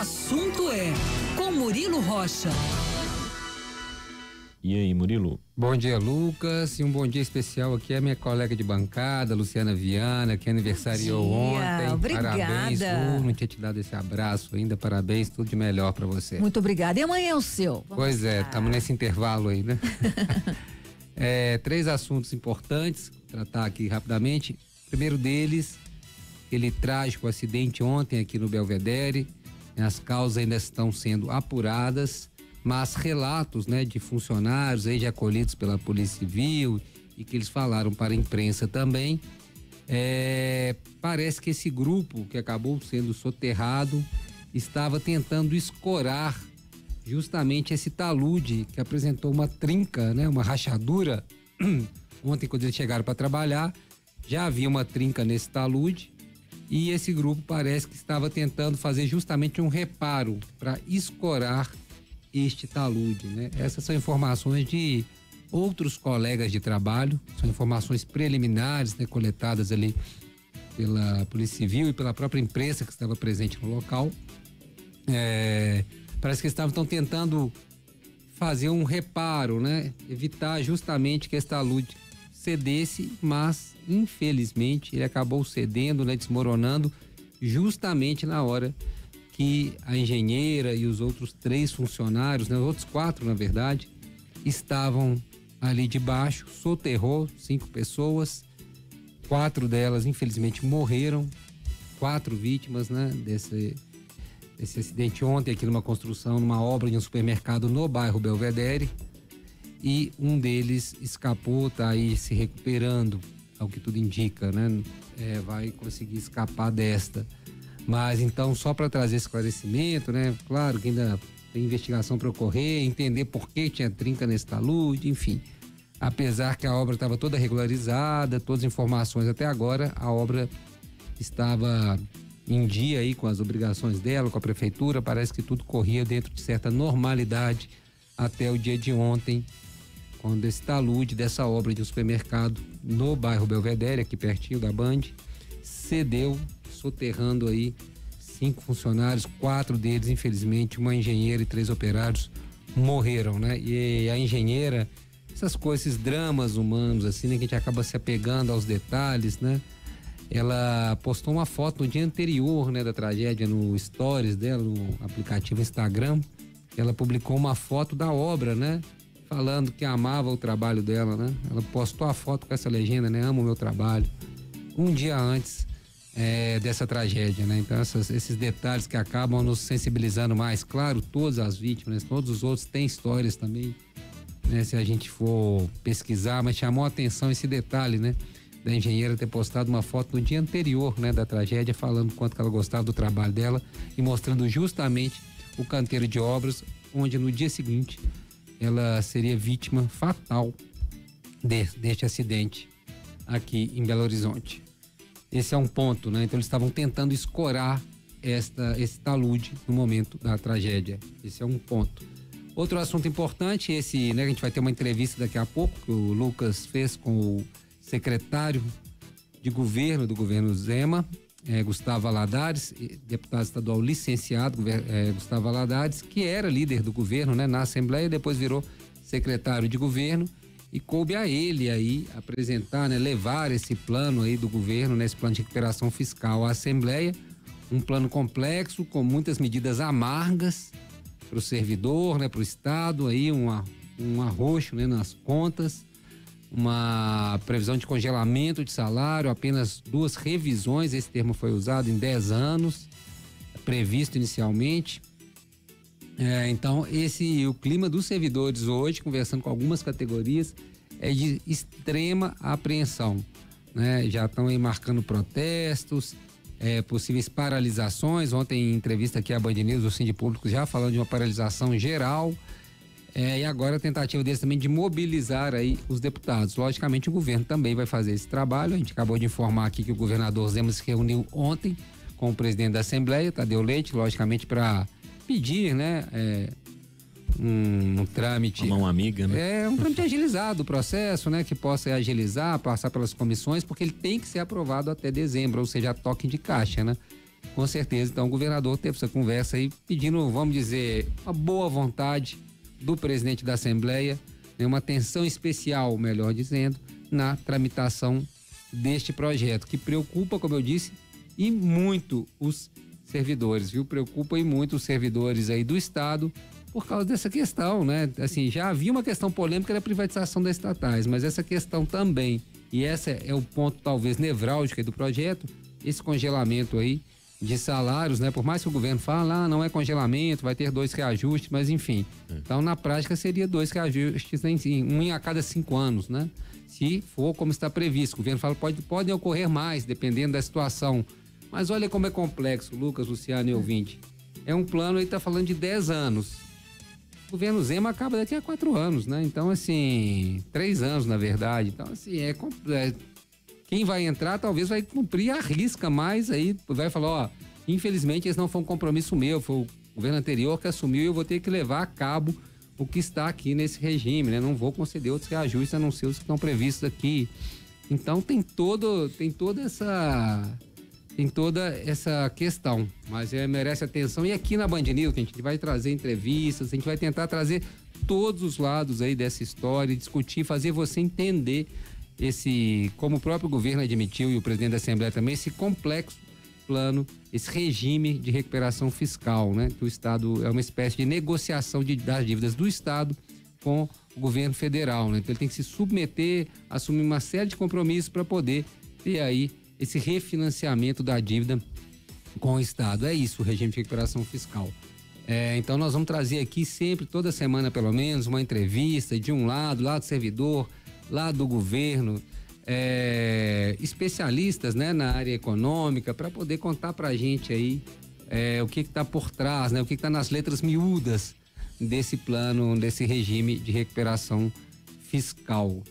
assunto é com Murilo Rocha. E aí, Murilo? Bom dia, Lucas, e um bom dia especial aqui a minha colega de bancada, Luciana Viana, que aniversariou ontem. Obrigada. Parabéns, não tinha te dado esse abraço ainda, parabéns, tudo de melhor pra você. Muito obrigada. E amanhã é o seu? Pois é, estamos nesse intervalo aí, né? 3 assuntos importantes, tratar aqui rapidamente. Primeiro deles, aquele trágico acidente ontem aqui no Belvedere, as causas ainda estão sendo apuradas, mas relatos, né, de funcionários aí já acolhidos pela Polícia Civil e que eles falaram para a imprensa também, parece que esse grupo que acabou sendo soterrado estava tentando escorar justamente esse talude que apresentou uma trinca, né, uma rachadura. Ontem, quando eles chegaram para trabalhar, já havia uma trinca nesse talude e esse grupo parece que estava tentando fazer justamente um reparo para escorar este talude, né? Essas são informações de outros colegas de trabalho, são informações preliminares, né, coletadas ali pela Polícia Civil e pela própria imprensa que estava presente no local. Parece que eles estão tentando fazer um reparo, né? Evitar justamente que esse talude cedesse, mas infelizmente ele acabou cedendo, né? Desmoronando justamente na hora que a engenheira e os outros 3 funcionários, né, os outros 4 na verdade, estavam ali debaixo, soterrou 5 pessoas, 4 delas infelizmente morreram, 4 vítimas, né, desse acidente ontem aqui numa construção, numa obra de um supermercado no bairro Belvedere, e um deles escapou, tá aí se recuperando, ao que tudo indica, né, vai conseguir escapar desta. Mas então, só para trazer esclarecimento, né? Claro que ainda tem investigação para ocorrer, entender por que tinha trinca nesse talude, enfim. Apesar que a obra estava toda regularizada, todas as informações até agora, a obra estava em dia aí com as obrigações dela, com a prefeitura, parece que tudo corria dentro de certa normalidade até o dia de ontem, quando esse talude dessa obra de um supermercado no bairro Belvedere, aqui pertinho da Band, cedeu, soterrando aí 5 funcionários, 4 deles, infelizmente, uma engenheira e 3 operários morreram, né? E a engenheira, essas coisas, esses dramas humanos, assim, né? Que a gente acaba se apegando aos detalhes, né? Ela postou uma foto no dia anterior, né? Da tragédia no Stories dela, no aplicativo Instagram. Ela publicou uma foto da obra, né? Falando que amava o trabalho dela, né? Ela postou a foto com essa legenda, né? Amo o meu trabalho. Um dia antes dessa tragédia, né? Então esses detalhes que acabam nos sensibilizando mais, claro, todas as vítimas, todos os outros têm histórias também, né? Se a gente for pesquisar, mas chamou a atenção esse detalhe, né? Da engenheira ter postado uma foto no dia anterior, né? Da tragédia, falando quanto que ela gostava do trabalho dela e mostrando justamente o canteiro de obras, onde no dia seguinte ela seria vítima fatal deste acidente aqui em Belo Horizonte. Esse é um ponto, né? Então eles estavam tentando escorar esse talude no momento da tragédia. Esse é um ponto. Outro assunto importante, esse, né? A gente vai ter uma entrevista daqui a pouco que o Lucas fez com o secretário de governo do governo Zema, Gustavo Valadares, deputado estadual licenciado, Gustavo Valadares, que era líder do governo, né? Na Assembleia, depois virou secretário de governo. E coube a ele aí apresentar, né, levar esse plano aí do governo, né, esse plano de recuperação fiscal à Assembleia, um plano complexo com muitas medidas amargas para o servidor, né, para o Estado, aí um arroxo, né, nas contas, uma previsão de congelamento de salário, apenas 2 revisões, esse termo foi usado em 10 anos, previsto inicialmente. Então o clima dos servidores hoje, conversando com algumas categorias, é de extrema apreensão, né? Já estão aí marcando protestos, possíveis paralisações. Ontem, em entrevista aqui à Band News, o Sindipúblico já falando de uma paralisação geral, e agora a tentativa deles também de mobilizar aí os deputados. Logicamente o governo também vai fazer esse trabalho. A gente acabou de informar aqui que o governador Zema se reuniu ontem com o presidente da Assembleia, Tadeu Leite, logicamente para pedir, né, um trâmite. Uma mão amiga, né? Um trâmite agilizado o processo, né, que possa agilizar, passar pelas comissões, porque ele tem que ser aprovado até dezembro, ou seja, a toque de caixa, né? Com certeza, então o governador teve essa conversa aí pedindo, vamos dizer, uma boa vontade do presidente da Assembleia, né, uma atenção especial, melhor dizendo, na tramitação deste projeto, que preocupa, como eu disse, e muito os servidores, viu? Preocupa e muito os servidores aí do Estado por causa dessa questão, né? Assim, já havia uma questão polêmica da privatização das estatais, mas essa questão também, e essa é o ponto talvez nevrálgico aí do projeto, esse congelamento aí de salários, né? Por mais que o governo fale, não é congelamento, vai ter 2 reajustes, mas enfim. Então, na prática, seria 2 reajustes, um a cada 5 anos, né? Se for como está previsto. O governo fala, podem ocorrer mais, dependendo da situação. Mas olha como é complexo, Lucas, Luciano e ouvinte. É um plano, ele está falando de 10 anos. O governo Zema acaba daqui a 4 anos, né? Então, assim, 3 anos, na verdade. Então, assim, quem vai entrar talvez vai cumprir a risca mais aí, vai falar, ó, infelizmente esse não foi um compromisso meu, foi o governo anterior que assumiu e eu vou ter que levar a cabo o que está aqui nesse regime, né? Não vou conceder outros reajustes a não ser os que estão previstos aqui. Então tem toda essa questão, mas merece atenção. E aqui na Band News, a gente vai trazer entrevistas, a gente vai tentar trazer todos os lados aí dessa história, discutir, fazer você entender como o próprio governo admitiu e o presidente da Assembleia também, esse complexo plano, esse regime de recuperação fiscal, né? Que o Estado é uma espécie de negociação das dívidas do Estado com o governo federal, né? Então ele tem que se submeter, assumir uma série de compromissos para poder ter aí esse refinanciamento da dívida com o Estado. É isso, o regime de recuperação fiscal. Então nós vamos trazer aqui sempre, toda semana pelo menos, uma entrevista de um lado do servidor, lado do governo, especialistas, né, na área econômica, para poder contar pra gente aí o que está por trás, né, o que está nas letras miúdas desse plano, desse regime de recuperação fiscal.